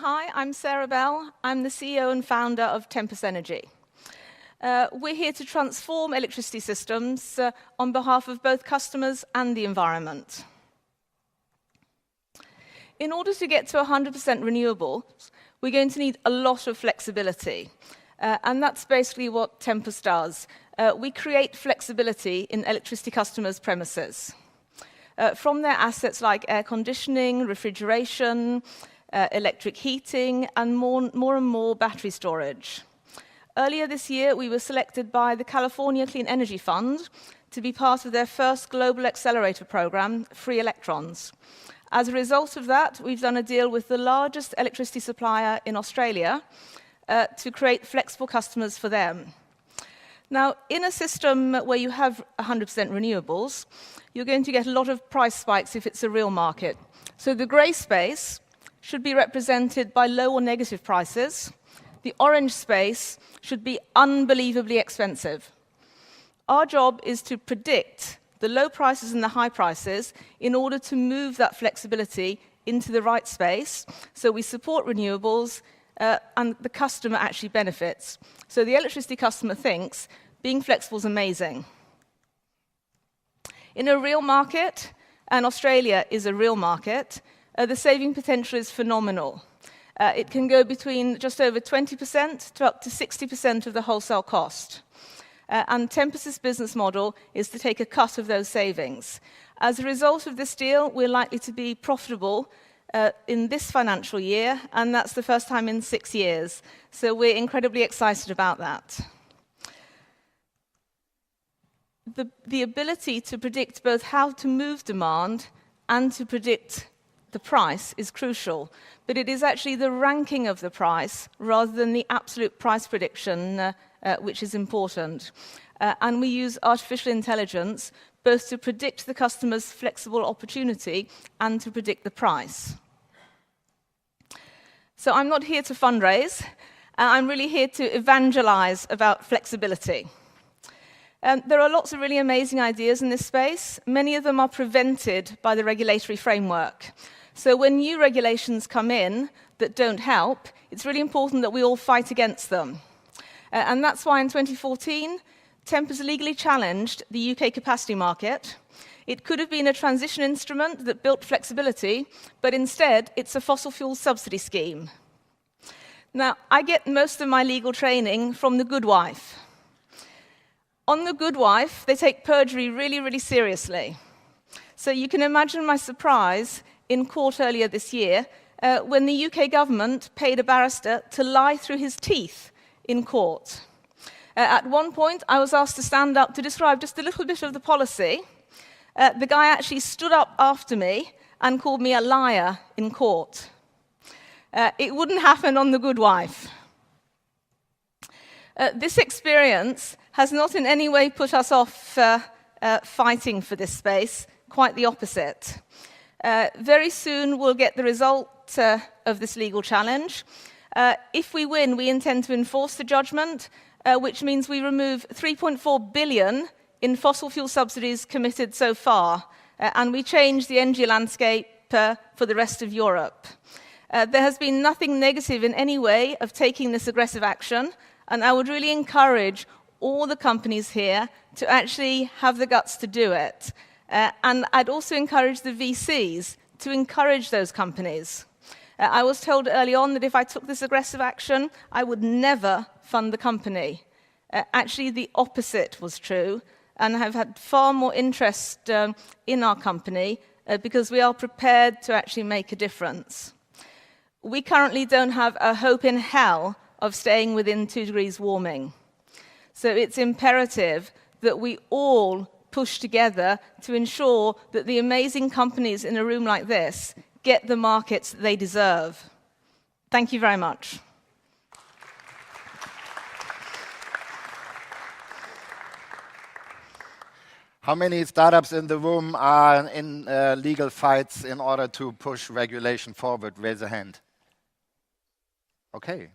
Hi, I'm Sara Bell. I'm the CEO and founder of Tempus Energy. We're here to transform electricity systems on behalf of both customers and the environment. In order to get to 100% renewables, we're going to need a lot of flexibility. And that's basically what Tempus does. We create flexibility in electricity customers' premises. From their assets like air conditioning, refrigeration, electric heating, and more and more battery storage. Earlier this year, we were selected by the California Clean Energy Fund to be part of their first global accelerator program, Free Electrons. As a result of that, we've done a deal with the largest electricity supplier in Australia to create flexible customers for them. Now, in a system where you have 100% renewables, you're going to get a lot of price spikes if it's a real market. So the grey space should be represented by low or negative prices. The orange space should be unbelievably expensive. Our job is to predict the low prices and the high prices in order to move that flexibility into the right space, so we support renewables and the customer actually benefits. So the electricity customer thinks being flexible is amazing. In a real market, and Australia is a real market, the saving potential is phenomenal. It can go between just over 20% to up to 60% of the wholesale cost. And Tempus's business model is to take a cut of those savings. As a result of this deal, we're likely to be profitable in this financial year, and that's the first time in 6 years. So we're incredibly excited about that. The ability to predict both how to move demand and to predict the price is crucial, but it is actually the ranking of the price rather than the absolute price prediction which is important. And we use artificial intelligence both to predict the customer's flexible opportunity and to predict the price. So I'm not here to fundraise. I'm really here to evangelize about flexibility. There are lots of really amazing ideas in this space. Many of them are prevented by the regulatory framework. So when new regulations come in that don't help, it's really important that we all fight against them. And that's why in 2014, Tempus legally challenged the UK capacity market. It could have been a transition instrument that built flexibility, but instead it's a fossil fuel subsidy scheme. Now, I get most of my legal training from The Good Wife. On The Good Wife, they take perjury really, really seriously. So you can imagine my surprise in court earlier this year when the UK government paid a barrister to lie through his teeth in court. At one point, I was asked to stand up to describe just a little bit of the policy. The guy actually stood up after me and called me a liar in court. It wouldn't happen on The Good Wife. This experience has not in any way put us off fighting for this space, quite the opposite. Very soon we'll get the result of this legal challenge. If we win, we intend to enforce the judgment, which means we remove 3.4 billion in fossil fuel subsidies committed so far, and we change the energy landscape for the rest of Europe. There has been nothing negative in any way of taking this aggressive action, and I would really encourage all the companies here to actually have the guts to do it. And I'd also encourage the VCs to encourage those companies. I was told early on that if I took this aggressive action, I would never fund the company. Actually, the opposite was true, and I've had far more interest in our company because we are prepared to actually make a difference. We currently don't have a hope in hell of staying within 2 degrees warming. So it's imperative that we all push together to ensure that the amazing companies in a room like this get the markets they deserve. Thank you very much. How many startups in the room are in legal fights in order to push regulation forward? Raise a hand. Okay.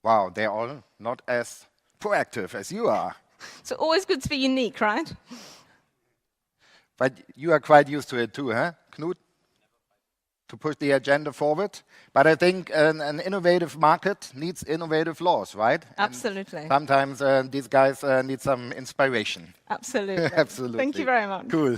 Wow, they're all not as proactive as you are. So always good to be unique, right? But you are quite used to it too, huh, Knut? to push the agenda forward. But I think an innovative market needs innovative laws, right? Absolutely. And sometimes these guys need some inspiration. Absolutely. Absolutely. Thank you very much. Cool.